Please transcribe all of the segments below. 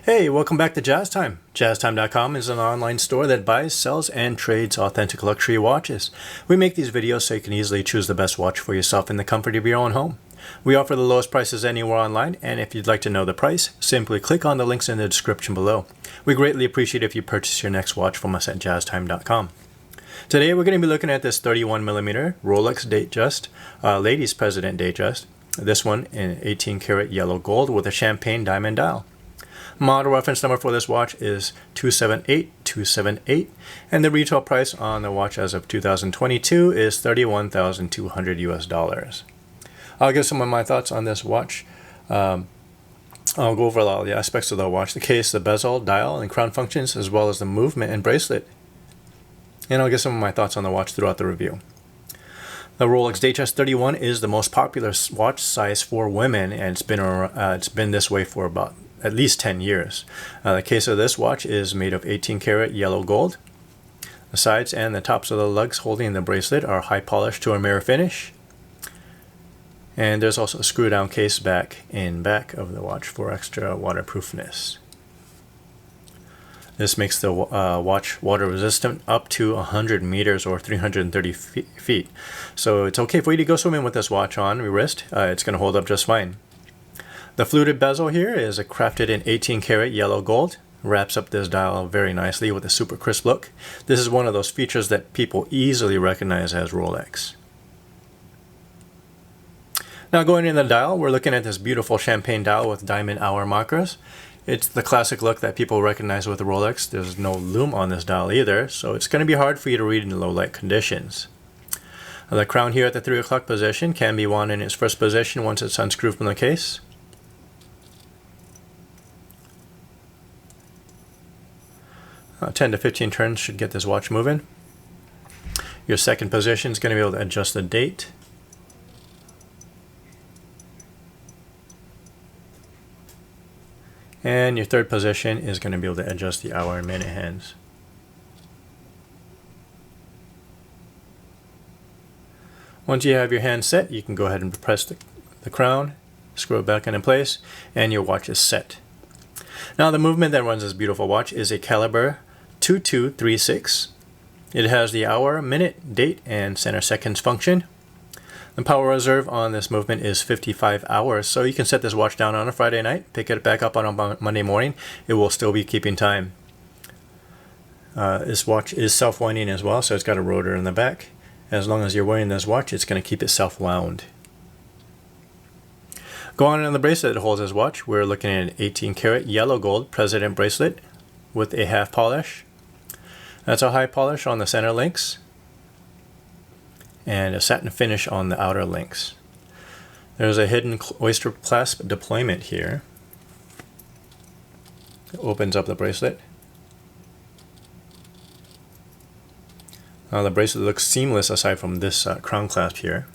Hey, welcome back to Jazz Time. JazzTime.com is an online store that buys, sells, and trades authentic luxury watches. We make these videos so you can easily choose the best watch for yourself in the comfort of your own home. We offer the lowest prices anywhere online, and if you'd like to know the price, simply click on the links in the description below. We greatly appreciate if you purchase your next watch from us at JazzTime.com. Today we're going to be looking at this 31mm Rolex Datejust, Ladies President Datejust. This one in 18 karat yellow gold with a champagne diamond dial. Model reference number for this watch is 278278, and the retail price on the watch as of 2022 is $31,200 US. I'll give some of my thoughts on this watch. I'll go over all the aspects of the watch, the case, the bezel, dial, and crown functions, as well as the movement and bracelet. And I'll give some of my thoughts on the watch throughout the review. The Rolex Datejust 31 is the most popular watch size for women, and it's been this way for about at least 10 years. The case of this watch is made of 18 karat yellow gold. The sides and the tops of the lugs holding the bracelet are high polished to a mirror finish. And there's also a screw down case back of the watch for extra waterproofness. This makes the watch water resistant up to 100 meters or 330 feet. So it's okay for you to go swimming with this watch on your wrist. It's going to hold up just fine. The fluted bezel here is crafted in 18 karat yellow gold. Wraps up this dial very nicely with a super crisp look. This is one of those features that people easily recognize as Rolex. Now going in the dial, we're looking at this beautiful champagne dial with diamond hour markers. It's the classic look that people recognize with the Rolex. There's no lume on this dial either, so it's going to be hard for you to read in low light conditions. The crown here at the 3 o'clock position can be worn in its first position once it's unscrewed from the case. 10 to 15 turns should get this watch moving. Your second position is going to be able to adjust the date. And your third position is going to be able to adjust the hour and minute hands. Once you have your hand set, you can go ahead and press the crown, screw it back into place, and your watch is set. Now the movement that runs this beautiful watch is a caliber 2236. It has the hour, minute, date, and center seconds function. The power reserve on this movement is 55 hours, so you can set this watch down on a Friday night, pick it back up on a Monday morning. It will still be keeping time. This watch is self-winding as well, so it's got a rotor in the back. As long as you're wearing this watch, it's going to keep it self-wound. Going on the bracelet that holds this watch, we're looking at an 18 karat yellow gold President bracelet with a half polish. That's a high polish on the center links and a satin finish on the outer links. There's a hidden oyster clasp deployment here. It opens up the bracelet. The bracelet looks seamless aside from this crown clasp here.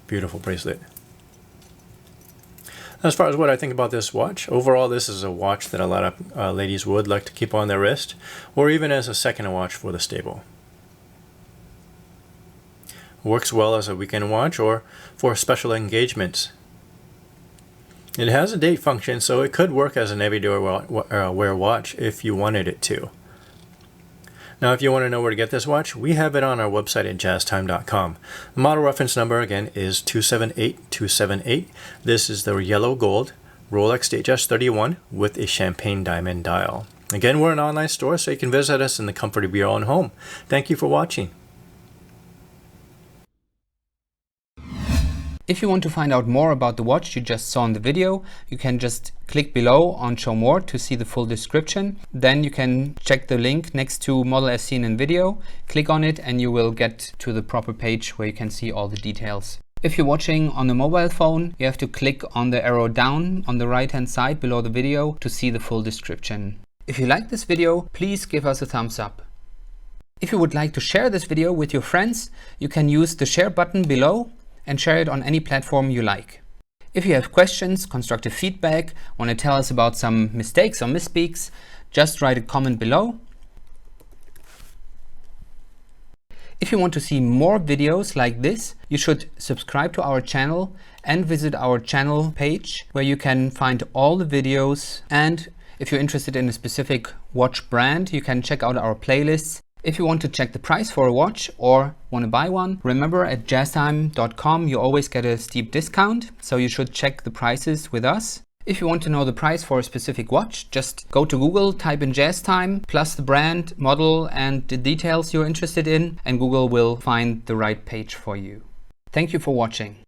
Beautiful bracelet. As far as what I think about this watch, overall this is a watch that a lot of ladies would like to keep on their wrist, or even as a second watch for the stable. Works well as a weekend watch or for special engagements. It has a date function, so it could work as an everyday wear watch if you wanted it to. Now if you want to know where to get this watch, we have it on our website at jazztime.com. The model reference number again is 278278. This is the yellow gold Rolex Datejust 31 with a champagne diamond dial. Again, we're an online store, so you can visit us in the comfort of your own home. Thank you for watching. If you want to find out more about the watch you just saw in the video, you can just click below on Show More to see the full description. Then you can check the link next to model as seen in video, click on it, and you will get to the proper page where you can see all the details. If you're watching on a mobile phone, you have to click on the arrow down on the right hand side below the video to see the full description. If you like this video, please give us a thumbs up. If you would like to share this video with your friends, you can use the share button below and share it on any platform you like. If you have questions, constructive feedback, want to tell us about some mistakes or misspeaks, just write a comment below. If you want to see more videos like this, you should subscribe to our channel and visit our channel page where you can find all the videos. And if you're interested in a specific watch brand, you can check out our playlists. If you want to check the price for a watch or want to buy one, remember at jazztime.com you always get a steep discount, so you should check the prices with us. If you want to know the price for a specific watch, just go to Google, type in JazzTime, plus the brand, model, and the details you're interested in, and Google will find the right page for you. Thank you for watching.